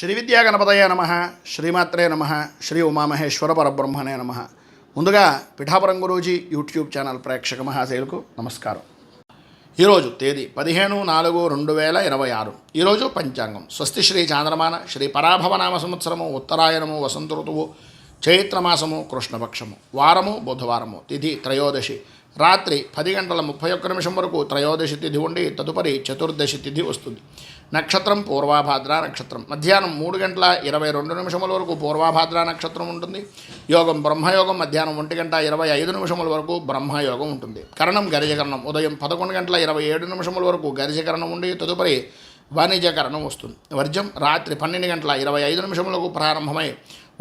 శ్రీ విద్యా గణపతయ నమ, శ్రీమాత్రే నమ, శ్రీ ఉమామహేశ్వర పరబ్రహ్మణే నమ. ముందుగా పిఠాపురం గురూజీ యూట్యూబ్ ఛానల్ ప్రేక్షక మహాశయులకు నమస్కారం. ఈరోజు తేదీ 15/4/2026. ఈరోజు పంచాంగం స్వస్తి శ్రీ చాంద్రమాన శ్రీ పరాభవనామ సంవత్సరము ఉత్తరాయణము వసంత ఋతువు చైత్రమాసము కృష్ణపక్షము వారము బుధవారము తిథి త్రయోదశి రాత్రి 10:31 వరకు త్రయోదశి తిథి ఉండి తదుపరి చతుర్దశి తిథి వస్తుంది. నక్షత్రం పూర్వాభాద్ర నక్షత్రం. మధ్యాహ్నం 3:22 వరకు పూర్వాభాద్ర నక్షత్రం ఉంటుంది. యోగం బ్రహ్మయోగం మధ్యాహ్నం 1:25 వరకు బ్రహ్మయోగం ఉంటుంది. కరణం గరిజకరణం ఉదయం 11:27 వరకు గరిజకరణం ఉండి తదుపరి వాణిజ్యకరణం వస్తుంది. వర్జం రాత్రి 12:25 ప్రారంభమై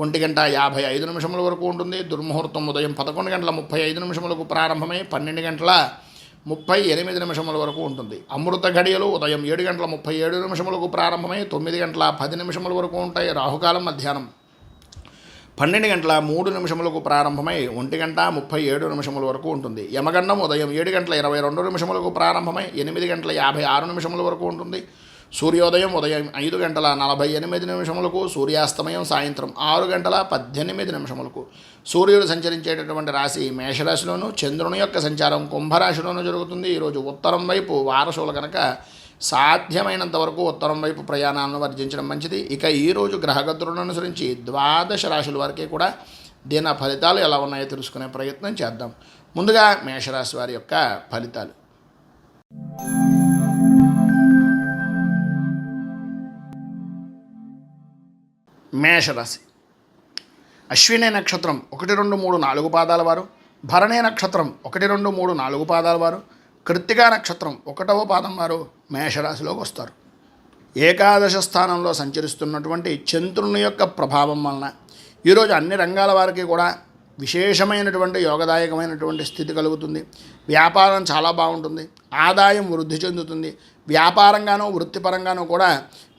1:55 వరకు ఉంటుంది. దుర్ముహూర్తం ఉదయం 11:35 ప్రారంభమై 12:38 వరకు ఉంటుంది. అమృత ఘడియలు ఉదయం 7:37 ప్రారంభమై 9:10 వరకు ఉంటాయి. రాహుకాలం మధ్యాహ్నం 12:03 ప్రారంభమై 1:37 వరకు ఉంటుంది. యమగండం ఉదయం 7:22 ప్రారంభమై 8:56 వరకు ఉంటుంది. సూర్యోదయం ఉదయం 5:48 సూర్యాస్తమయం సాయంత్రం 6:18 సూర్యుడు సంచరించేటటువంటి రాశి మేషరాశిలోను, చంద్రుని యొక్క సంచారం కుంభరాశిలోనూ జరుగుతుంది. ఈరోజు ఉత్తరం వైపు వారసులు కనుక సాధ్యమైనంత వరకు ఉత్తరం వైపు ప్రయాణాలను వర్జించడం మంచిది. ఇక ఈరోజు గ్రహగతులను అనుసరించి 12 రాశుల వరకే కూడా దీని ఫలితాలు ఎలా ఉన్నాయో తెలుసుకునే ప్రయత్నం చేద్దాం. ముందుగా మేషరాశి వారి యొక్క ఫలితాలు. మేషరాశి అశ్విని నక్షత్రం 1, 2, 3, 4 పాదాల వారు, భరణి నక్షత్రం 1, 2, 3, 4 పాదాల వారు, కృత్తికా నక్షత్రం 1వ పాదం వారు మేషరాశిలోకి వస్తారు. ఏకాదశ స్థానంలో సంచరిస్తున్నటువంటి చంద్రుని యొక్క ప్రభావం వలన ఈరోజు అన్ని రంగాల వారికి కూడా విశేషమైనటువంటి యోగదాయకమైనటువంటి స్థితి కలుగుతుంది. వ్యాపారం చాలా బాగుంటుంది. ఆదాయం వృద్ధి చెందుతుంది. వ్యాపారంగానూ వృత్తిపరంగానూ కూడా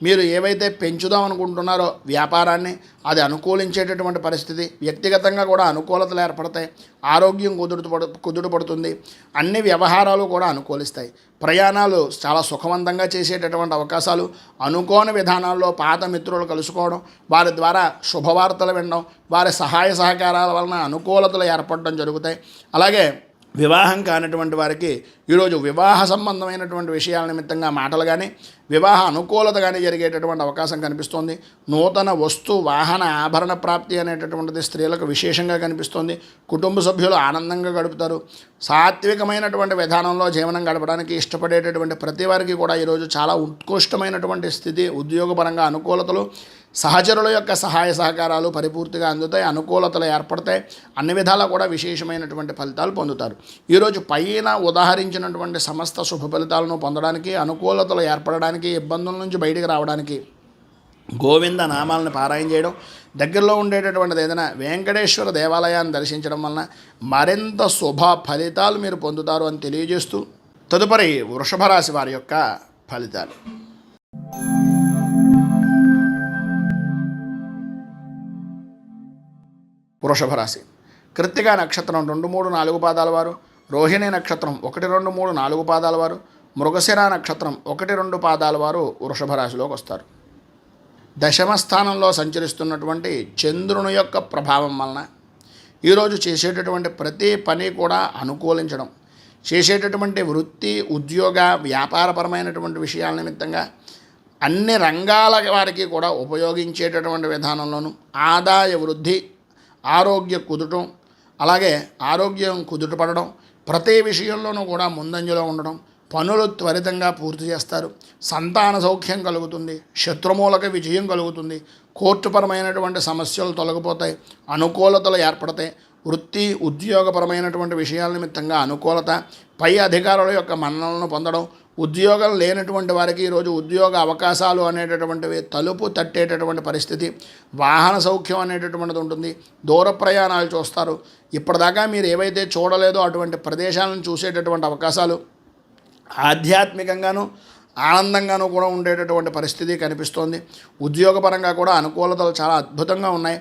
మీరు ఏవైతే పెంచుదాం అనుకుంటున్నారో వ్యాపారాన్ని అది అనుకూలించేటటువంటి పరిస్థితి, వ్యక్తిగతంగా కూడా అనుకూలతలు ఏర్పడతాయి. ఆరోగ్యం కుదుటపడుతుంది. అన్ని వ్యవహారాలు కూడా అనుకూలిస్తాయి. ప్రయాణాలు చాలా సుఖవంతంగా చేసేటటువంటి అవకాశాలు, అనుకోని విధానాల్లో పాత మిత్రులు కలుసుకోవడం, వారి ద్వారా శుభవార్తలు వినడం, వారి సహాయ సహకారాల వలన అనుకూలతలు ఏర్పడడం జరుగుతాయి. అలాగే వివాహం కానటువంటి వారికి ఈరోజు వివాహ సంబంధమైనటువంటి విషయాల నిమిత్తంగా మాటలు కానీ వివాహ అనుకూలత కానీ జరిగేటటువంటి అవకాశం కనిపిస్తోంది. నూతన వస్తు వాహన ఆభరణ ప్రాప్తి అనేటటువంటిది స్త్రీలకు విశేషంగా కనిపిస్తోంది. కుటుంబ సభ్యులు ఆనందంగా గడుపుతారు. సాత్వికమైనటువంటి విధానంలో జీవనం గడపడానికి ఇష్టపడేటటువంటి ప్రతి వారికి కూడా ఈరోజు చాలా ఉత్కృష్టమైనటువంటి స్థితి, ఉద్యోగపరంగా అనుకూలతలు, సహచరుల యొక్క సహాయ సహకారాలు పరిపూర్తిగా అందుతాయి. అనుకూలతలు ఏర్పడతాయి. అన్ని విధాలా కూడా విశేషమైనటువంటి ఫలితాలు పొందుతారు. ఈరోజు పైన ఉదాహరించినటువంటి సమస్త శుభ ఫలితాలను పొందడానికి, అనుకూలతలు ఏర్పడడానికి, ఇబ్బందుల నుంచి బయటికి రావడానికి గోవింద నామాలను పారాయణ చేయడం, దగ్గరలో ఉండేటటువంటిది ఏదైనా వెంకటేశ్వర దేవాలయాన్ని దర్శించడం వలన మరింత శుభ ఫలితాలు మీరు పొందుతారు అని తెలియజేస్తూ తదుపరి వృషభ రాశి వారి యొక్క ఫలితాలు. వృషభ రాశి కృత్తికా నక్షత్రం 2, 3, 4 పాదాల వారు, రోహిణి నక్షత్రం 1, 2, 3, 4 పాదాల వారు, మృగశిర నక్షత్రం 1, 2 పాదాల వారు వృషభ రాశిలోకి వస్తారు. దశమ స్థానంలో సంచరిస్తున్నటువంటి చంద్రుని యొక్క ప్రభావం వలన ఈరోజు చేసేటటువంటి ప్రతి పని కూడా అనుకూలించడం, చేసేటటువంటి వృత్తి ఉద్యోగ వ్యాపారపరమైనటువంటి విషయాల నిమిత్తంగా అన్ని రంగాల వారికి కూడా ఉపయోగించేటటువంటి విధానంలోనూ ఆదాయ వృద్ధి, ఆరోగ్య కుదుటం, అలాగే ఆరోగ్యం కుదుటపడడం, ప్రతి విషయంలోనూ కూడా ముందంజలో ఉండడం, పనులు త్వరితంగా పూర్తి చేస్తారు. సంతాన సౌఖ్యం కలుగుతుంది. శత్రుమూలక విజయం కలుగుతుంది. కోర్టుపరమైనటువంటి సమస్యలు తొలగిపోతాయి. అనుకూలతలు ఏర్పడతాయి. వృత్తి ఉద్యోగపరమైనటువంటి విషయాల నిమిత్తంగా అనుకూలత, పై అధికారుల యొక్క మన్ననలను పొందడం, ఉద్యోగం లేనటువంటి వారికి ఈరోజు ఉద్యోగ అవకాశాలు అనేటటువంటివి తలుపు తట్టేటటువంటి పరిస్థితి, వాహన సౌఖ్యం అనేటటువంటిది ఉంటుంది. దూర ప్రయాణాలు చూస్తారు. ఇప్పటిదాకా మీరు ఏవైతే చూడలేదో అటువంటి ప్రదేశాలను చూసేటటువంటి అవకాశాలు, ఆధ్యాత్మికంగాను ఆనందంగానూ కూడా ఉండేటటువంటి పరిస్థితి కనిపిస్తోంది. ఉద్యోగపరంగా కూడా అనుకూలతలు చాలా అద్భుతంగా ఉన్నాయి.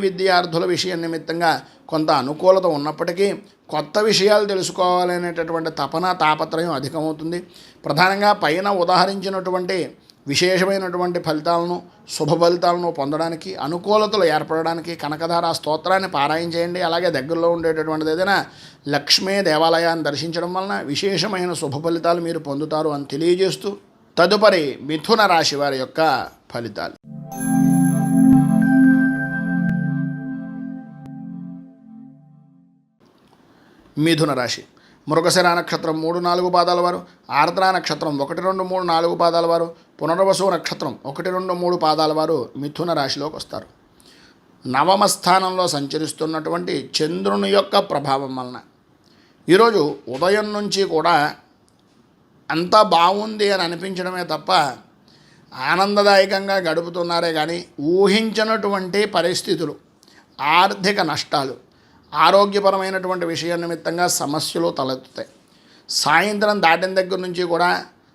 విద్యార్థుల విషయం నిమిత్తంగా కొంత అనుకూలత ఉన్నప్పటికీ కొత్త విషయాలు తెలుసుకోవాలనేటటువంటి తపన తాపత్రయం అధికమవుతుంది. ప్రధానంగా పైన ఉదాహరించినటువంటి విశేషమైనటువంటి ఫలితాలను శుభ ఫలితాలను పొందడానికి అనుకూలతలు ఏర్పడడానికి కనకధార స్తోత్రాన్ని పారాయణ చేయండి. అలాగే దగ్గరలో ఉండేటటువంటిది ఏదైనా లక్ష్మీ దేవాలయాన్ని దర్శించడం వలన విశేషమైన శుభ ఫలితాలు మీరు పొందుతారు అని తెలియజేస్తూ తదుపరి మిథున రాశి వారి యొక్క ఫలితాలు. మిథున రాశి మృగశిర నక్షత్రం 3-4 పాదాల వారు, ఆర్ద్ర నక్షత్రం 1-2-3-4 పాదాల వారు, పునర్వసు నక్షత్రం 1-2-3 పాదాల వారు మిథున రాశిలోకి వస్తారు. నవమ స్థానంలో సంచరిస్తున్నటువంటి చంద్రుని యొక్క ప్రభావం వలన ఈరోజు ఉదయం నుంచి కూడా అంతా బాగుంది అని అనిపించడమే తప్ప ఆనందదాయకంగా గడుపుతున్నారే కానీ ఊహించినటువంటి పరిస్థితులు, ఆర్థిక నష్టాలు, ఆరోగ్యపరమైనటువంటి విషయం నిమిత్తంగా సమస్యలు తలెత్తుతాయి. సాయంత్రం దాటిన దగ్గర నుంచి కూడా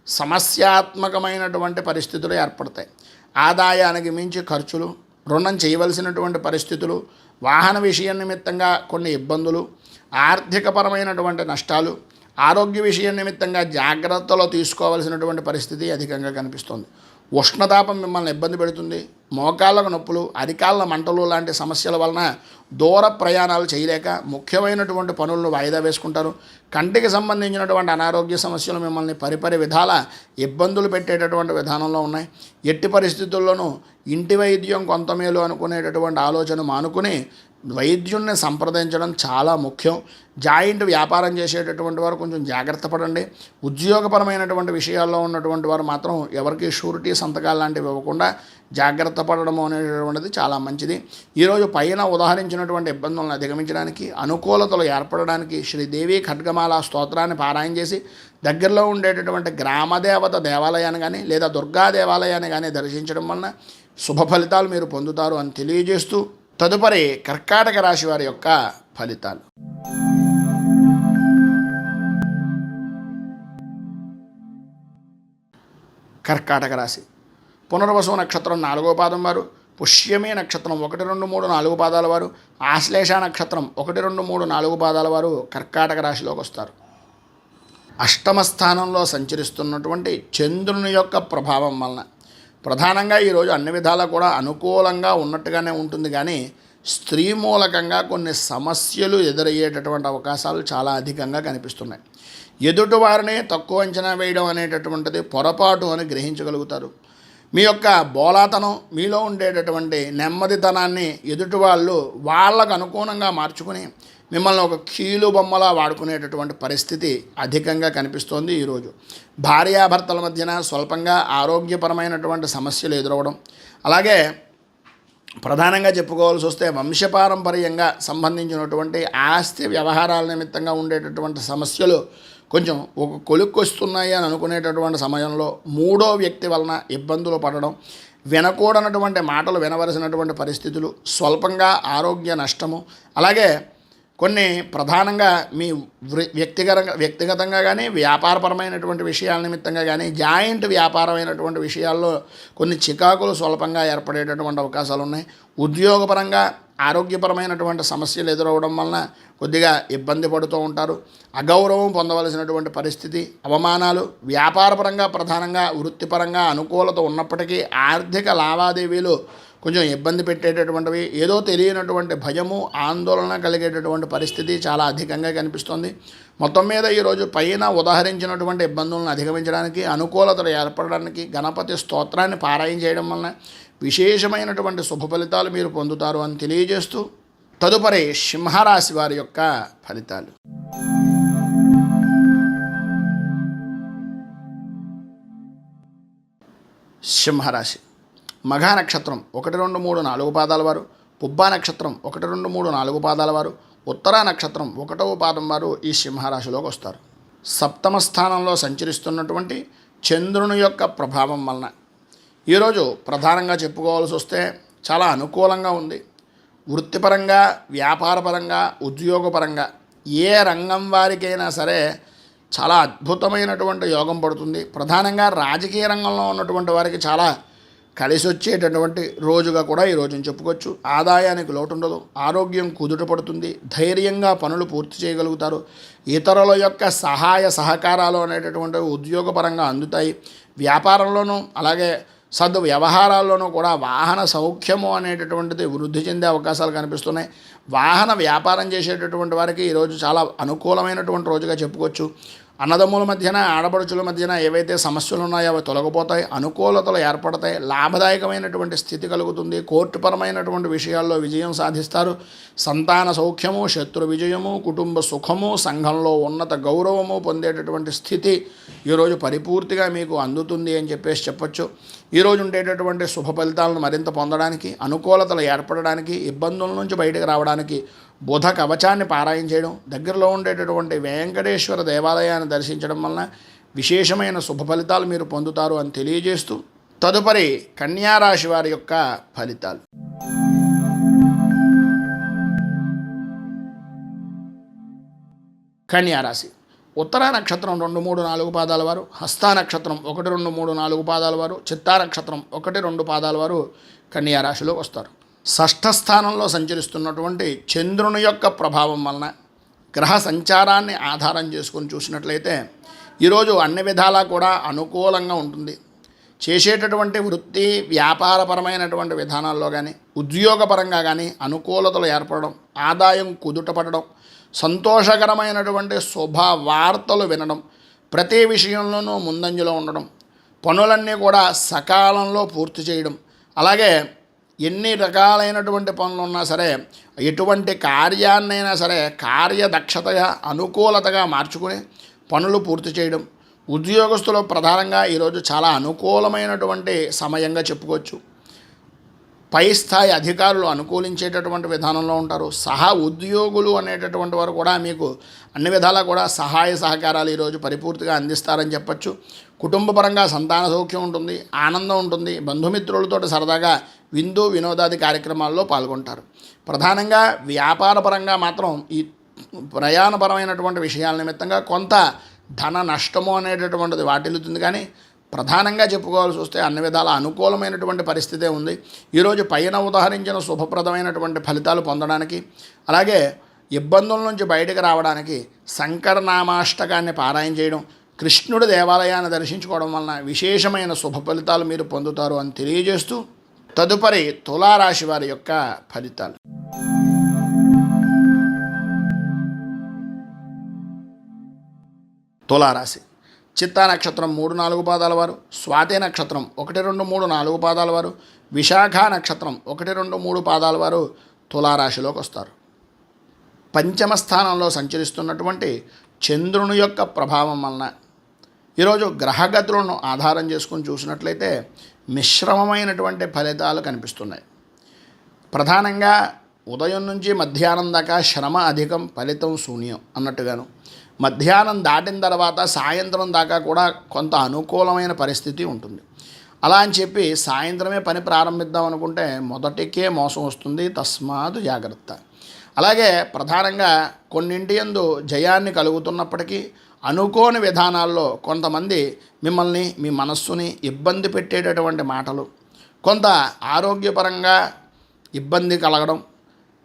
సమస్యాత్మకమైనటువంటి పరిస్థితులు ఏర్పడతాయి. ఆదాయానికి మించి ఖర్చులు, రుణం చేయవలసినటువంటి పరిస్థితులు, వాహన విషయం నిమిత్తంగా కొన్ని ఇబ్బందులు, ఆర్థికపరమైనటువంటి నష్టాలు, ఆరోగ్య విషయం నిమిత్తంగా జాగ్రత్తలు తీసుకోవాల్సినటువంటి పరిస్థితి అధికంగా కనిపిస్తుంది. ఉష్ణతాపం మిమ్మల్ని ఇబ్బంది పెడుతుంది. మోకాళ్ళకు నొప్పులు, అరికాళ్ళ మంటలు లాంటి సమస్యల వలన దూర ప్రయాణాలు చేయలేక ముఖ్యమైనటువంటి పనులను వాయిదా వేసుకుంటారు. కంటికి సంబంధించినటువంటి అనారోగ్య సమస్యలు మిమ్మల్ని పరిపరి విధాల ఇబ్బందులు పెట్టేటటువంటి విధానంలో ఉన్నాయి. ఎట్టి పరిస్థితుల్లోనూ ఇంటి వైద్యం కొంత మేలు అనుకునేటటువంటి ఆలోచన మానుకుని వైద్యుల్ని సంప్రదించడం చాలా ముఖ్యం. జాయింట్ వ్యాపారం చేసేటటువంటి వారు కొంచెం జాగ్రత్త పడండి. ఉద్యోగపరమైనటువంటి విషయాల్లో ఉన్నటువంటి వారు మాత్రం ఎవరికి షూరిటీ సంతకాలు లాంటివి ఇవ్వకుండా జాగ్రత్త పడడము అనేటటువంటిది చాలా మంచిది. ఈరోజు పైన ఉదాహరించినటువంటి ఇబ్బందులను అధిగమించడానికి, అనుకూలతలు ఏర్పడడానికి శ్రీదేవి ఖడ్గమాల స్తోత్రాన్ని పారాయణ చేసి దగ్గరలో ఉండేటటువంటి గ్రామదేవత దేవాలయాన్ని కానీ లేదా దుర్గా దేవాలయాన్ని కానీ దర్శించడం వలన శుభ ఫలితాలు మీరు పొందుతారు అని తెలియజేస్తూ తదుపరి కర్కాటక రాశి వారి యొక్క ఫలితాలు. కర్కాటక రాశి పునర్వసు నక్షత్రం 4వ పాదం వారు, పుష్యమి నక్షత్రం 1-2-3-4 పాదాల వారు, ఆశ్లేష నక్షత్రం 1-2-3-4 పాదాల వారు కర్కాటక రాశిలోకి వస్తారు. అష్టమ స్థానంలో సంచరిస్తున్నటువంటి చంద్రుని యొక్క ప్రభావం వలన ప్రధానంగా ఈరోజు అన్ని విధాలా కూడా అనుకూలంగా ఉన్నట్టుగానే ఉంటుంది. కానీ స్త్రీ మూలకంగా కొన్ని సమస్యలు ఎదురయ్యేటటువంటి అవకాశాలు చాలా అధికంగా కనిపిస్తున్నాయి. ఎదుటివారిని తక్కువ అంచనా వేయడం అనేటటువంటిది పొరపాటు అని గ్రహించగలుగుతారు. మీ యొక్క బోలాతనం, మీలో ఉండేటటువంటి నెమ్మదితనాన్ని ఎదుటి వాళ్ళు వాళ్ళకు అనుగుణంగా మార్చుకుని మిమ్మల్ని ఒక కీలు బొమ్మలా వాడుకునేటటువంటి పరిస్థితి అధికంగా కనిపిస్తోంది. ఈరోజు భార్యాభర్తల మధ్యన స్వల్పంగా ఆరోగ్యపరమైనటువంటి సమస్యలు ఎదురవడం, అలాగే ప్రధానంగా చెప్పుకోవాల్సి వస్తే వంశపారంపర్యంగా సంబంధించినటువంటి ఆస్తి వ్యవహారాల నిమిత్తంగా ఉండేటటువంటి సమస్యలు కొంచెం ఒక కొలుక్కొస్తున్నాయి అని అనుకునేటటువంటి సమయంలో మూడో వ్యక్తి వలన ఇబ్బందులు పడడం, వినకూడనటువంటి మాటలు వినవలసినటువంటి పరిస్థితులు, స్వల్పంగా ఆరోగ్య నష్టము, అలాగే కొన్ని ప్రధానంగా మీ వ్యక్తిగతంగా కానీ వ్యాపారపరమైనటువంటి విషయాల నిమిత్తంగా కానీ జాయింట్ వ్యాపారమైనటువంటి విషయాల్లో కొన్ని చికాకులు స్వల్పంగా ఏర్పడేటటువంటి అవకాశాలు ఉన్నాయి. ఉద్యోగపరంగా ఆరోగ్యపరమైనటువంటి సమస్యలు ఎదురవడం వలన కొద్దిగా ఇబ్బంది పడుతూ ఉంటారు. అగౌరవం పొందవలసినటువంటి పరిస్థితి, అవమానాలు, వ్యాపారపరంగా ప్రధానంగా వృత్తిపరంగా అనుకూలత ఉన్నప్పటికీ ఆర్థిక లావాదేవీలు కొంచెం ఇబ్బంది పెట్టేటటువంటివి, ఏదో తెలియనటువంటి భయము, ఆందోళన కలిగేటటువంటి పరిస్థితి చాలా అధికంగా కనిపిస్తుంది. మొత్తం మీద ఈరోజు పైన ఉదాహరించినటువంటి ఇబ్బందులను అధిగమించడానికి, అనుకూలతలు ఏర్పడడానికి గణపతి స్తోత్రాన్ని పారాయణ చేయడం వలన విశేషమైనటువంటి శుభ ఫలితాలు మీరు పొందుతారు అని తెలియజేస్తూ తదుపరి సింహరాశి వారి యొక్క ఫలితాలు. సింహరాశి మఘా నక్షత్రం 1-2-3-4 పాదాల వారు, పుబ్బా నక్షత్రం 1-2-3-4 పాదాల వారు, ఉత్తరా నక్షత్రం 1వ పాదం వారు ఈ సింహరాశిలోకి వస్తారు. సప్తమ స్థానంలో సంచరిస్తున్నటువంటి చంద్రుని యొక్క ప్రభావం వలన ఈరోజు ప్రధానంగా చెప్పుకోవాల్సి వస్తే చాలా అనుకూలంగా ఉంది. వృత్తిపరంగా, వ్యాపారపరంగా, ఉద్యోగపరంగా ఏ రంగం వారికైనా సరే చాలా అద్భుతమైనటువంటి యోగం పడుతుంది. ప్రధానంగా రాజకీయ రంగంలో ఉన్నటువంటి వారికి చాలా కలిసి వచ్చేటటువంటి రోజుగా కూడా ఈ రోజుని చెప్పుకోవచ్చు. ఆదాయానికి లోటు ఉండదు, ఆరోగ్యం కుదుట పడుతుంది, ధైర్యంగా పనులు పూర్తి చేయగలుగుతారు. ఇతరుల యొక్క సహాయ సహకారాలు అనేటటువంటివి ఉద్యోగపరంగా అందుతాయి. వ్యాపారంలోనూ అలాగే వ్యవహారాల్లోనూ కూడా వాహన సౌఖ్యము అనేటటువంటిది వృద్ధి చెందే అవకాశాలు కనిపిస్తున్నాయి. వాహన వ్యాపారం చేసేటటువంటి వారికి ఈరోజు చాలా అనుకూలమైనటువంటి రోజుగా చెప్పుకోవచ్చు. అన్నదమ్ముల మధ్యన ఆడపడుచుల మధ్యన ఏవైతే సమస్యలు ఉన్నాయో అవి తొలగిపోతాయి, అనుకూలతలు ఏర్పడతాయి, లాభదాయకమైనటువంటి స్థితి కలుగుతుంది. కోర్టుపరమైనటువంటి విషయాల్లో విజయం సాధిస్తారు. సంతాన సౌఖ్యము, శత్రు విజయము, కుటుంబ సుఖము, సంఘంలో ఉన్నత గౌరవము పొందేటటువంటి స్థితి ఈరోజు పరిపూర్తిగా మీకు అందుతుంది అని చెప్పొచ్చు. ఈరోజు ఉండేటటువంటి శుభ ఫలితాలను మరింత పొందడానికి, అనుకూలతలు ఏర్పడడానికి, ఇబ్బందుల నుంచి బయటకు రావడానికి బుధ కవచాన్ని పారాయణ చేయడం, దగ్గరలో ఉండేటటువంటి వెంకటేశ్వర దేవాలయాన్ని దర్శించడం వలన విశేషమైన శుభ ఫలితాలు మీరు పొందుతారు అని తెలియజేస్తూ, తదుపరి కన్యారాశి వారి యొక్క ఫలితాలు. కన్యారాశి ఉత్తరా నక్షత్రం 2, 3, 4 పాదాల వారు, హస్తా నక్షత్రం 1, 2, 3, 4 పాదాల వారు, చిత్తా నక్షత్రం 1, 2 పాదాల వారు కన్యారాశిలోకి వస్తారు. షష్ఠ స్థానంలో సంచరిస్తున్నటువంటి చంద్రుని యొక్క ప్రభావం వలన గ్రహ సంచారాన్ని ఆధారం చేసుకొని చూసినట్లయితే ఈరోజు అన్ని విధాలా కూడా అనుకూలంగా ఉంటుంది. చేసేటటువంటి వృత్తి వ్యాపారపరమైనటువంటి విధానాల్లో కానీ, ఉద్యోగపరంగా కానీ అనుకూలతలు ఏర్పడడం, ఆదాయం కుదుటపడడం, సంతోషకరమైనటువంటి శుభ వార్తలు వినడం, ప్రతి విషయంలోనూ ముందంజలో ఉండడం, పనులన్నీ కూడా సకాలంలో పూర్తి చేయడం, అలాగే ఎన్ని రకాలైనటువంటి పనులు ఉన్నా సరే ఎటువంటి కార్యాన్నైనా సరే కార్యదక్షతగా అనుకూలతగా మార్చుకుని పనులు పూర్తి చేయడం, ఉద్యోగస్తులు ప్రధానంగా ఈరోజు చాలా అనుకూలమైనటువంటి సమయంగా చెప్పుకోవచ్చు. పై స్థాయి అధికారులు అనుకూలించేటటువంటి విధానంలో ఉంటారు. ఉద్యోగులు అనేటటువంటి వారు కూడా మీకు అన్ని విధాలా కూడా సహాయ సహకారాలు ఈరోజు పరిపూర్తిగా అందిస్తారని చెప్పచ్చు. కుటుంబపరంగా సంతాన సౌఖ్యం ఉంటుంది, ఆనందం ఉంటుంది, బంధుమిత్రులతో సరదాగా విందు వినోదాది కార్యక్రమాల్లో పాల్గొంటారు. ప్రధానంగా వ్యాపారపరంగా మాత్రం ఈ ప్రయాణపరమైనటువంటి విషయాల నిమిత్తంగా కొంత ధన నష్టము అనేటటువంటిది వాటిల్లుతుంది. కానీ ప్రధానంగా చెప్పుకోవాల్సి వస్తే అన్ని విధాల అనుకూలమైనటువంటి పరిస్థితే ఉంది. ఈరోజు పైన ఉదాహరించిన శుభప్రదమైనటువంటి ఫలితాలు పొందడానికి, అలాగే ఇబ్బందుల నుంచి బయటకు రావడానికి శంకరనామాష్టకాన్ని పారాయణ చేయడం, కృష్ణుడి దేవాలయాన్ని దర్శించుకోవడం వలన విశేషమైన శుభ ఫలితాలు మీరు పొందుతారు అని తెలియజేస్తూ, తదుపరి తులారాశి వారి యొక్క ఫలితాలు. తులారాశి చిత్తా నక్షత్రం 3, 4 పాదాల వారు, స్వాతి నక్షత్రం 1, 2, 3, 4 పాదాల వారు, విశాఖ నక్షత్రం 1, 2, 3 పాదాల వారు తులారాశిలోకి వస్తారు. పంచమ స్థానంలో సంచరిస్తున్నటువంటి చంద్రుని యొక్క ప్రభావం వలన ఈరోజు గ్రహగతులను ఆధారం చేసుకుని చూసినట్లయితే మిశ్రమమైనటువంటి ఫలితాలు కనిపిస్తున్నాయి. ప్రధానంగా ఉదయం నుంచి మధ్యాహ్నం దాకా శ్రమ అధికం, ఫలితం శూన్యం అన్నట్టుగాను, మధ్యాహ్నం దాటిన తర్వాత సాయంత్రం దాకా కూడా కొంత అనుకూలమైన పరిస్థితి ఉంటుంది. అలా అని చెప్పి సాయంత్రమే పని ప్రారంభిద్దాం అనుకుంటే మొదటికే మోసం వస్తుంది. తస్మాత్ జాగ్రత్త. అలాగే ప్రధానంగా కొన్నింటి యందు జయాన్ని కలుగుతున్నప్పటికీ అనుకోని విధానాల్లో కొంతమంది మిమ్మల్ని, మీ మనస్సుని ఇబ్బంది పెట్టేటటువంటి మాటలు, కొంత ఆరోగ్యపరంగా ఇబ్బంది కలగడం,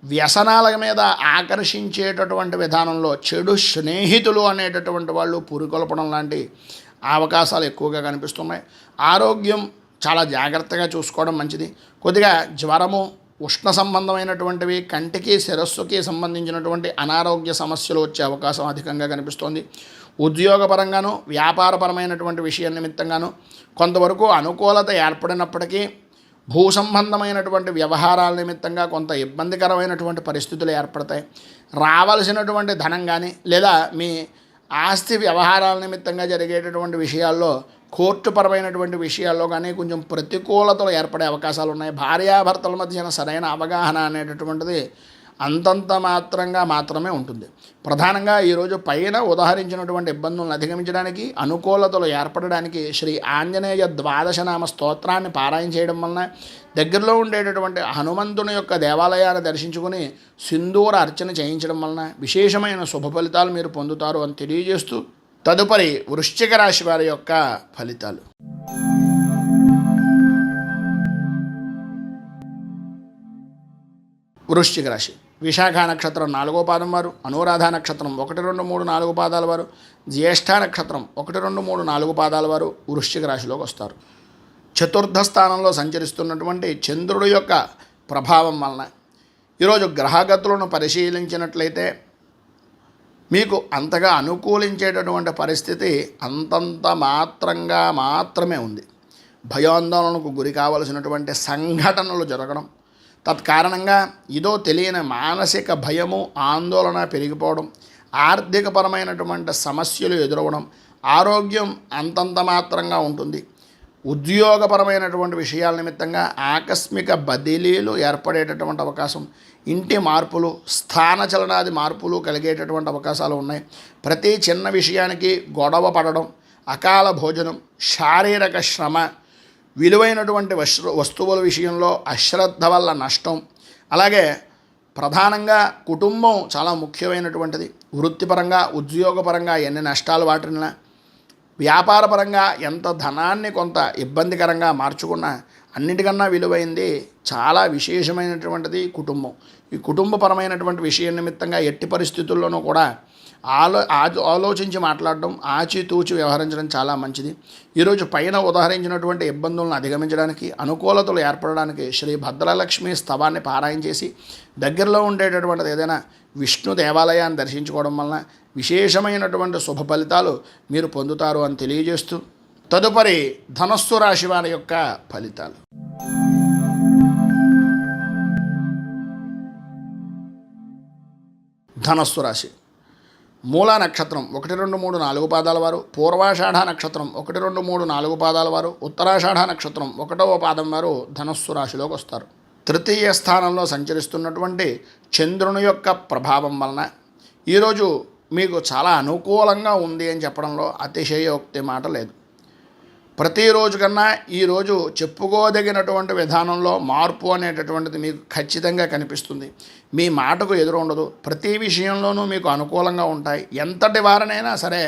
వ్యసనాల మీద ఆకర్షించేటటువంటి విధానంలో చెడు స్నేహితులు అనేటటువంటి వాళ్ళు పురికొల్పడం లాంటి అవకాశాలు ఎక్కువగా కనిపిస్తున్నాయి. ఆరోగ్యం చాలా జాగ్రత్తగా చూసుకోవడం మంచిది. కొద్దిగా జ్వరము, ఉష్ణ సంబంధమైనటువంటివి, కంటికి శిరస్సుకి సంబంధించినటువంటి అనారోగ్య సమస్యలు వచ్చే అవకాశం అధికంగా కనిపిస్తోంది. ఉద్యోగపరంగాను వ్యాపారపరమైనటువంటి విషయం నిమిత్తంగాను కొంతవరకు అనుకూలత ఏర్పడినప్పటికీ భూ సంబంధమైనటువంటి వ్యవహారాల నిమిత్తంగా కొంత ఇబ్బందికరమైనటువంటి పరిస్థితులు ఏర్పడతాయి. రావాల్సినటువంటి ధనం కానీ లేదా మీ ఆస్తి వ్యవహారాల నిమిత్తంగా జరిగేటటువంటి విషయాల్లో, కోర్టుపరమైనటువంటి విషయాల్లో కానీ కొంచెం ప్రతికూలతలు ఏర్పడే అవకాశాలు ఉన్నాయి. భార్యాభర్తల మధ్యన సరైన అవగాహన అనేటటువంటిది అంతంత మాత్రమే ఉంటుంది. ప్రధానంగా ఈరోజు పైన ఉదాహరించినటువంటి ఇబ్బందులను అధిగమించడానికి, అనుకూలతలు ఏర్పడడానికి శ్రీ ఆంజనేయ ద్వాదశనామ స్తోత్రాన్ని పారాయణ చేయడం వలన, దగ్గరలో ఉండేటటువంటి హనుమంతుని యొక్క దేవాలయాన్ని దర్శించుకుని సింధూర అర్చన చేయించడం వలన విశేషమైన శుభ ఫలితాలు మీరు పొందుతారు అని తెలియజేస్తూ, తదుపరి వృశ్చిక రాశి వారి యొక్క ఫలితాలు. వృశ్చిక రాశి విశాఖ నక్షత్రం 4వ పాదం వారు, అనురాధ నక్షత్రం 1, 2, 3, 4 పాదాల వారు, జ్యేష్ఠ నక్షత్రం 1, 2, 3, 4 పాదాల వారు వృశ్చిక రాశిలోకి వస్తారు. చతుర్థ స్థానంలో సంచరిస్తున్నటువంటి చంద్రుడి యొక్క ప్రభావం వలన ఈరోజు గ్రహగతులను పరిశీలించినట్లయితే మీకు అంతగా అనుకూలించేటటువంటి పరిస్థితి అంతంత మాత్రమే ఉంది. భయాందోళనకు గురి కావలసినటువంటి సంఘటనలు జరగడం, తత్కారణంగా ఇదో తెలియని మానసిక భయము, ఆందోళన పెరిగిపోవడం, ఆర్థికపరమైనటువంటి సమస్యలు ఎదురవడం, ఆరోగ్యం అంతంత మాత్రంగా ఉంటుంది. ఉద్యోగపరమైనటువంటి విషయాల నిమిత్తంగా ఆకస్మిక బదిలీలు ఏర్పడేటటువంటి అవకాశం, ఇంటి మార్పులు, స్థానచలనాది మార్పులు కలిగేటటువంటి అవకాశాలు ఉన్నాయి. ప్రతి చిన్న విషయానికి గొడవ పడడం, అకాల భోజనం, శారీరక శ్రమ, విలువైనటువంటి వస్తువుల విషయంలో అశ్రద్ధ వల్ల నష్టం, అలాగే ప్రధానంగా కుటుంబం చాలా ముఖ్యమైనటువంటిది. వృత్తిపరంగా, ఉద్యోగపరంగా ఎన్ని నష్టాలు వాటిల్లా, వ్యాపారపరంగా ఎంత ధనాన్ని కొంత ఇబ్బందికరంగా మార్చుకున్నా అన్నిటికన్నా విలువైంది, చాలా విశేషమైనటువంటిది కుటుంబం. ఈ కుటుంబపరమైనటువంటి విషయం నిమిత్తంగా ఎట్టి పరిస్థితుల్లోనూ కూడా ఆలోచించి మాట్లాడడం, ఆచితూచి వ్యవహరించడం చాలా మంచిది. ఈరోజు పైన ఉదాహరించినటువంటి ఇబ్బందులను అధిగమించడానికి, అనుకూలతలు ఏర్పడడానికి శ్రీ భద్రలక్ష్మి స్తవాన్ని పారాయణ చేసి దగ్గరలో ఉండేటటువంటిది ఏదైనా విష్ణు దేవాలయాన్ని దర్శించుకోవడం వలన విశేషమైనటువంటి శుభ ఫలితాలు మీరు పొందుతారు అని తెలియజేస్తూ, తదుపరి ధనస్సు రాశి వారి యొక్క ఫలితాలు. ధనస్సు రాశి మూలా నక్షత్రం 1, 2, 3, 4 పాదాల వారు, పూర్వాషాఢ నక్షత్రం 1, 2, 3, 4 పాదాల వారు, ఉత్తరాషాఢ నక్షత్రం 1వ పాదం వారు ధనస్సు రాశిలోకి వస్తారు. తృతీయ స్థానంలో సంచరిస్తున్నటువంటి చంద్రుని యొక్క ప్రభావం వలన ఈరోజు మీకు చాలా అనుకూలంగా ఉంది అని చెప్పడంలో అతిశయోక్తి మాట లేదు. ప్రతిరోజు కన్నా ఈరోజు చెప్పుకోదగినటువంటి విధానంలో మార్పు అనేటటువంటిది మీకు ఖచ్చితంగా కనిపిస్తుంది. మీ మాటకు ఎదురు ఉండదు. ప్రతి విషయంలోనూ మీకు అనుకూలంగా ఉంటాయి. ఎంతటి వారినైనా సరే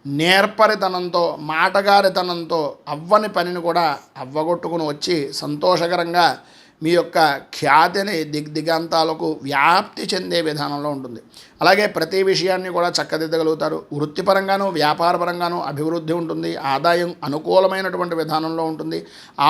నేర్పరితనంతో, మాటగారితనంతో అవ్వని పనిని కూడా అవ్వగొట్టుకుని వచ్చి సంతోషకరంగా మీ యొక్క ఖ్యాతిని దిగ్దిగంతాలకు వ్యాప్తి చెందే విధానంలో ఉంటుంది. అలాగే ప్రతి విషయాన్ని కూడా చక్కదిద్దగలుగుతారు. వృత్తిపరంగాను, వ్యాపారపరంగాను అభివృద్ధి ఉంటుంది. ఆదాయం అనుకూలమైనటువంటి విధానంలో ఉంటుంది.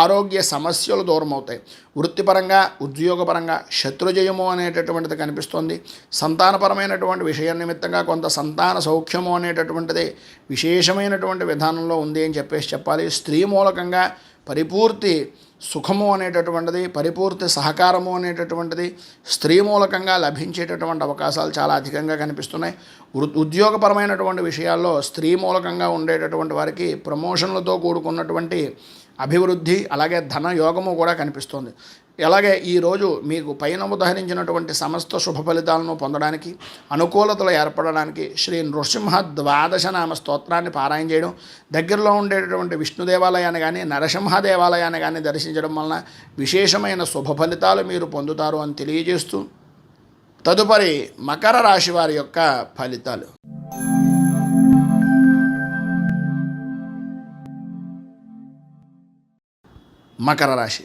ఆరోగ్య సమస్యలు దూరం అవుతాయి. వృత్తిపరంగా, ఉద్యోగపరంగా శత్రుజయము అనేటటువంటిది కనిపిస్తుంది. సంతానపరమైనటువంటి విషయం నిమిత్తంగా కొంత సంతాన సౌఖ్యము అనేటటువంటిది విశేషమైనటువంటి విధానంలో ఉంది అని చెప్పాలి. స్త్రీ మూలకంగా పరిపూర్తి సుఖము అనేటటువంటిది, పరిపూర్తి సహకారము అనేటటువంటిది స్త్రీ మూలకంగా లభించేటటువంటి అవకాశాలు చాలా అధికంగా కనిపిస్తున్నాయి. ఉద్యోగపరమైనటువంటి విషయాల్లో స్త్రీ మూలకంగా ఉండేటటువంటి వారికి ప్రమోషన్లతో కూడుకున్నటువంటి అభివృద్ధి, అలాగే ధన యోగము కూడా కనిపిస్తుంది. అలాగే ఈరోజు మీకు పైన ఉదహరించినటువంటి సమస్త శుభ ఫలితాలను పొందడానికి, అనుకూలతలు ఏర్పడడానికి శ్రీ నృసింహ ద్వాదశనామ స్తోత్రాన్ని పారాయణ చేయడం, దగ్గరలో ఉండేటటువంటి విష్ణు దేవాలయాన్ని కానీ, నరసింహ దేవాలయాన్ని కానీ దర్శించడం వలన విశేషమైన శుభ ఫలితాలు మీరు పొందుతారు అని తెలియజేస్తూ, తదుపరి మకర రాశి వారి యొక్క ఫలితాలు. మకర రాశి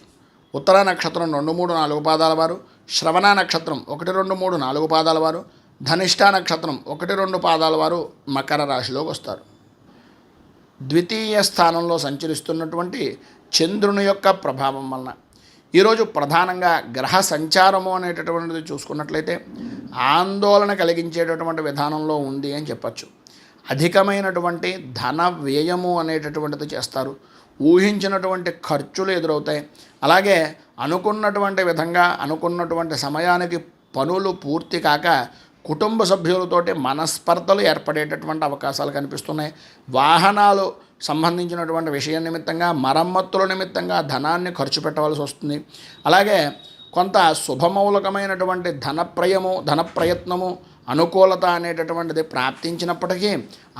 ఉత్తర నక్షత్రం 2, 3, 4 పాదాల వారు, శ్రవణ నక్షత్రం 1, 2, 3, 4 పాదాల వారు, ధనిష్ఠ నక్షత్రం 1, 2 పాదాల వారు మకర రాశిలోకి వస్తారు. ద్వితీయ స్థానంలో సంచరిస్తున్నటువంటి చంద్రుని యొక్క ప్రభావం వలన ఈరోజు ప్రధానంగా గ్రహ సంచారము అనేటటువంటిది చూసుకున్నట్లయితే ఆందోళన కలిగించేటటువంటి విధానంలో ఉంది అని చెప్పచ్చు. అధికమైనటువంటి ధన వ్యయము అనేటటువంటిది చేస్తారు. ఊహించినటువంటి ఖర్చులు ఎదురవుతాయి. అలాగే అనుకున్నటువంటి విధంగా, అనుకున్నటువంటి సమయానికి పనులు పూర్తి కాక కుటుంబ సభ్యులతోటి మనస్పర్ధలు ఏర్పడేటటువంటి అవకాశాలు కనిపిస్తున్నాయి. వాహనాలు సంబంధించినటువంటి విషయం నిమిత్తంగా, మరమ్మతుల నిమిత్తంగా ధనాన్ని ఖర్చు పెట్టవలసి వస్తుంది. అలాగే కొంత శుభమౌలకమైనటువంటి ధన ప్రయత్నము, అనుకూలత అనేటటువంటిది ప్రాప్తించినప్పటికీ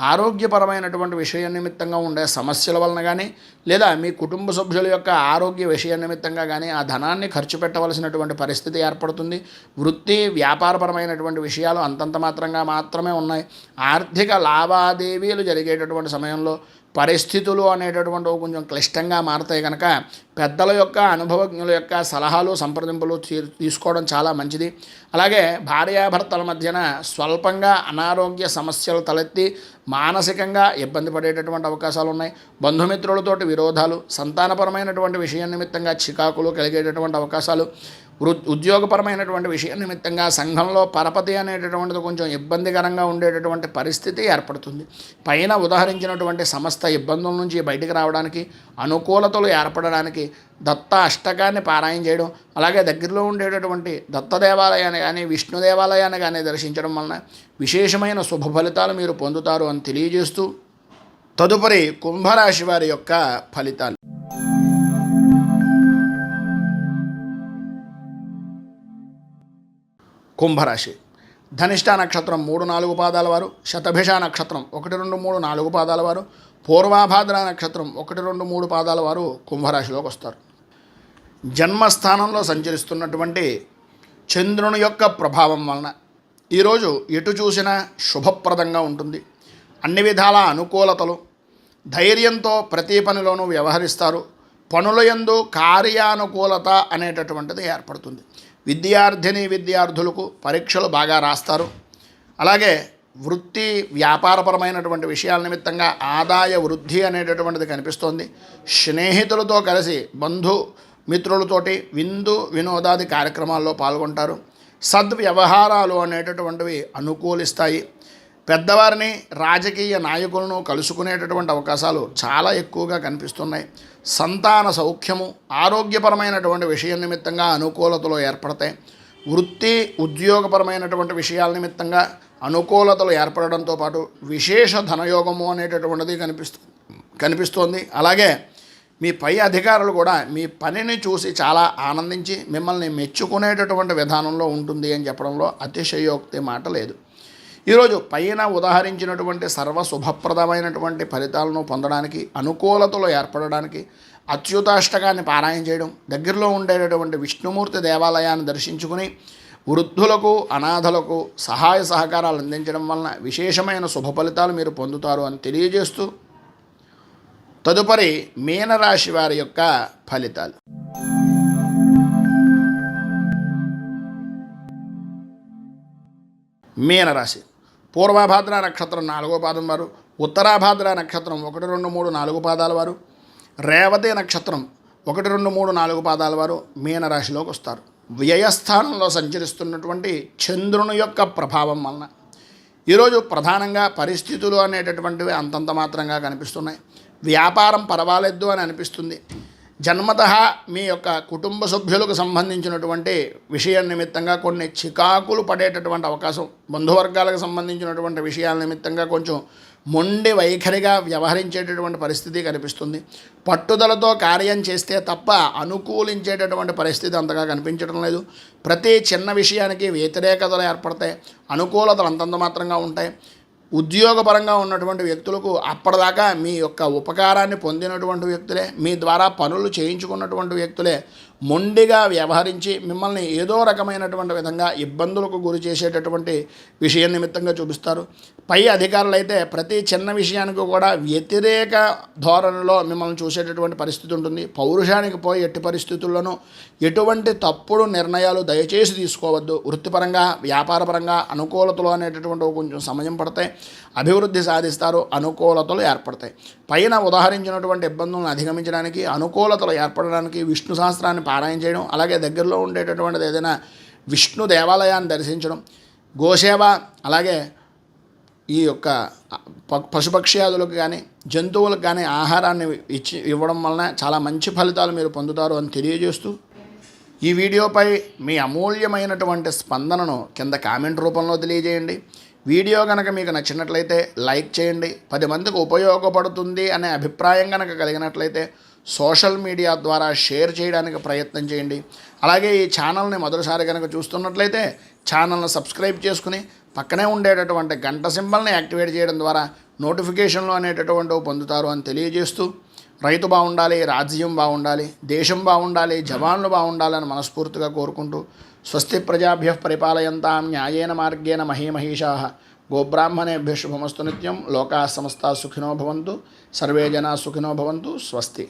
ఆరోగ్యపరమైనటువంటి విషయం నిమిత్తంగా ఉండే సమస్యల వలన కానీ, లేదా మీ కుటుంబ సభ్యుల యొక్క ఆరోగ్య విషయం నిమిత్తంగా కానీ ఆ ధనాన్ని ఖర్చు పెట్టవలసినటువంటి పరిస్థితి ఏర్పడుతుంది. వృత్తి, వ్యాపారపరమైనటువంటి విషయాలు అంతంత మాత్రమే ఉన్నాయి. ఆర్థిక లావాదేవీలు జరిగేటటువంటి సమయంలో పరిస్థితులు అనేటటువంటివి కొంచెం క్లిష్టంగా మారతాయి కనుక పెద్దల యొక్క అనుభవజ్ఞుల యొక్క సలహాలు సంప్రదింపులు తీసుకోవడం చాలా మంచిది. అలాగే భార్యాభర్తల మధ్యన స్వల్పంగా అనారోగ్య సమస్యలు తలెత్తి మానసికంగా ఇబ్బంది పడేటటువంటి అవకాశాలు ఉన్నాయి. బంధుమిత్రులతోటి విరోధాలు, సంతానపరమైనటువంటి విషయం నిమిత్తంగా చికాకులు కలిగేటటువంటి అవకాశాలు, ఉద్యోగపరమైనటువంటి విషయం నిమిత్తంగా సంఘంలో పరపతి అనేటటువంటిది కొంచెం ఇబ్బందికరంగా ఉండేటటువంటి పరిస్థితి ఏర్పడుతుంది. పైన ఉదాహరించినటువంటి సమస్త ఇబ్బందుల నుంచి బయటికి రావడానికి, అనుకూలతలు ఏర్పడడానికి దత్త అష్టకాన్ని పారాయణ చేయడం, అలాగే దగ్గరలో ఉండేటటువంటి దత్త దేవాలయాన్ని కానీ విష్ణు దేవాలయాన్ని కానీ దర్శించడం వలన విశేషమైన శుభ ఫలితాలు మీరు పొందుతారు అని తెలియజేస్తూ తదుపరి కుంభరాశి వారి యొక్క ఫలితాలు. కుంభరాశి ధనిష్ట నక్షత్రం 3-4 పాదాల వారు, శతభిష నక్షత్రం 1, 2, 3, 4 పాదాల వారు, పూర్వాభాద్ర నక్షత్రం 1, 2, 3 పాదాల వారు కుంభరాశిలోకి వస్తారు. జన్మస్థానంలో సంచరిస్తున్నటువంటి చంద్రుని యొక్క ప్రభావం వలన ఈరోజు ఎటు చూసినా శుభప్రదంగా ఉంటుంది. అన్ని విధాల అనుకూలతలు, ధైర్యంతో ప్రతి పనిలోనూ వ్యవహరిస్తారు. పనుల యందు కార్యానుకూలత అనేటటువంటిది ఏర్పడుతుంది. విద్యార్థులకు పరీక్షలు బాగా రాస్తారు. అలాగే వృత్తి వ్యాపారపరమైనటువంటి విషయాల నిమిత్తంగా ఆదాయ వృద్ధి అనేటటువంటిది కనిపిస్తోంది. స్నేహితులతో కలిసి మిత్రులతోటి విందు వినోదాది కార్యక్రమాల్లో పాల్గొంటారు. సద్వ్యవహారాలు అనేటటువంటివి అనుకూలిస్తాయి. పెద్దవారిని, రాజకీయ నాయకులను కలుసుకునేటటువంటి అవకాశాలు చాలా ఎక్కువగా కనిపిస్తున్నాయి. సంతాన సౌఖ్యము, ఆరోగ్యపరమైనటువంటి విషయం నిమిత్తంగా అనుకూలతలు ఏర్పడతాయి. వృత్తి ఉద్యోగపరమైనటువంటి విషయాల నిమిత్తంగా అనుకూలతలు ఏర్పడడంతో పాటు విశేష ధనయోగము అనేటటువంటిది కనిపిస్తోంది. అలాగే మీ పై అధికారులు కూడా మీ పనిని చూసి చాలా ఆనందించి మిమ్మల్ని మెచ్చుకునేటటువంటి విధానంలో ఉంటుంది అని చెప్పడంలో అతిశయోక్తి మాట లేదు. ఈరోజు పైన ఉదాహరించినటువంటి సర్వశుభప్రదమైనటువంటి ఫలితాలను పొందడానికి, అనుకూలతలు ఏర్పడడానికి అచ్యుతాష్టకాన్ని పారాయణ చేయడం, దగ్గరలో ఉండేటటువంటి విష్ణుమూర్తి దేవాలయాన్ని దర్శించుకుని వృద్ధులకు, అనాథలకు సహాయ సహకారాలు అందించడం వలన విశేషమైన శుభ ఫలితాలు మీరు పొందుతారు అని తెలియజేస్తూ తదుపరి మీనరాశి వారి యొక్క ఫలితాలు. మీనరాశి పూర్వభాద్ర నక్షత్రం 4వ పాదం వారు, ఉత్తరాభాద్ర నక్షత్రం 1, 2, 3, 4 పాదాల వారు, రేవతి నక్షత్రం 1, 2, 3, 4 పాదాల వారు మీనరాశిలోకి వస్తారు. వ్యయస్థానంలో సంచరిస్తున్నటువంటి చంద్రుని యొక్క ప్రభావం వలన ఈరోజు ప్రధానంగా పరిస్థితులు అనేటటువంటివి అంతంత మాత్రంగా కనిపిస్తున్నాయి. వ్యాపారం పర్వాలేదు అని అనిపిస్తుంది. జన్మతః మీ యొక్క కుటుంబ సభ్యులకు సంబంధించినటువంటి విషయం నిమిత్తంగా కొన్ని చికాకులు పడేటటువంటి అవకాశం, బంధువర్గాలకు సంబంధించినటువంటి విషయాల నిమిత్తంగా కొంచెం మొండి వైఖరిగా వ్యవహరించేటటువంటి పరిస్థితి కనిపిస్తుంది. పట్టుదలతో కార్యం చేస్తే తప్ప అనుకూలించేటటువంటి పరిస్థితి అంతగా కనిపించడం లేదు. ప్రతి చిన్న విషయానికి వ్యతిరేకతలు ఏర్పడతాయి, అనుకూలతలు అంతంత మాత్రంగా ఉంటాయి. ఉద్యోగపరంగా ఉన్నటువంటి వ్యక్తులకు అప్పటిదాకా మీ యొక్క ఉపకారాన్ని పొందినటువంటి వ్యక్తులే, మీ ద్వారా పనులు చేయించుకున్నటువంటి వ్యక్తులే మొండిగా వ్యవహరించి మిమ్మల్ని ఏదో రకమైనటువంటి విధంగా ఇబ్బందులకు గురి చేసేటటువంటి విషయం నిమిత్తంగా చూపిస్తారు. పై అధికారులు అయితే ప్రతి చిన్న విషయానికి కూడా వ్యతిరేక ధోరణిలో మిమ్మల్ని చూసేటటువంటి పరిస్థితి ఉంటుంది. పౌరుషానికి పోయి ఎట్టి పరిస్థితుల్లోనూ ఎటువంటి తప్పుడు నిర్ణయాలు దయచేసి తీసుకోవద్దు. వృత్తిపరంగా, వ్యాపారపరంగా అనుకూలతలు అనేటటువంటి కొంచెం సమయం పడతాయి. అభివృద్ధి సాధిస్తారు, అనుకూలతలు ఏర్పడతాయి. పైన ఉదాహరించినటువంటి ఇబ్బందులను అధిగమించడానికి, అనుకూలతలు ఏర్పడడానికి విష్ణు సహస్రాన్ని పారాయణ చేయడం, అలాగే దగ్గరలో ఉండేటటువంటిది ఏదైనా విష్ణు దేవాలయాన్ని దర్శించడం, గోసేవ, అలాగే ఈ యొక్క పశుపక్ష్యాదులకు కానీ జంతువులకు కానీ ఆహారాన్ని ఇవ్వడం వలన చాలా మంచి ఫలితాలు మీరు పొందుతారు అని తెలియజేస్తూ ఈ వీడియోపై మీ అమూల్యమైనటువంటి స్పందనను కింద కామెంట్ రూపంలో తెలియజేయండి. వీడియో కనుక మీకు నచ్చినట్లయితే లైక్ చేయండి. 10 మందికి ఉపయోగపడుతుంది అనే అభిప్రాయం కనుక కలిగినట్లయితే సోషల్ మీడియా ద్వారా షేర్ చేయడానికి ప్రయత్నం చేయండి. అలాగే ఈ ఛానల్ని మొదటిసారి కనుక చూస్తున్నట్లయితే ఛానల్ని సబ్స్క్రైబ్ చేసుకుని పక్కనే ఉండేటటువంటి గంట సింబల్ని యాక్టివేట్ చేయడం ద్వారా నోటిఫికేషన్లు అనేటటువంటివి పొందుతారు అని తెలియజేస్తూ రైతు బాగుండాలి, రాజ్యం బాగుండాలి, దేశం బాగుండాలి, జవాన్లు బాగుండాలని మనస్ఫూర్తిగా కోరుకుంటూ స్వస్తి ప్రజాభ్యః పరిపాలయంతాం న్యాయేన మార్గేణ మహీమహీషాః గోబ్రాహ్మణేభ్య శుభమస్తు నిత్యం. లోకా సమస్తా సుఖినో భవంతు. సర్వే జనా సుఖినో భవంతు. స్వస్తి.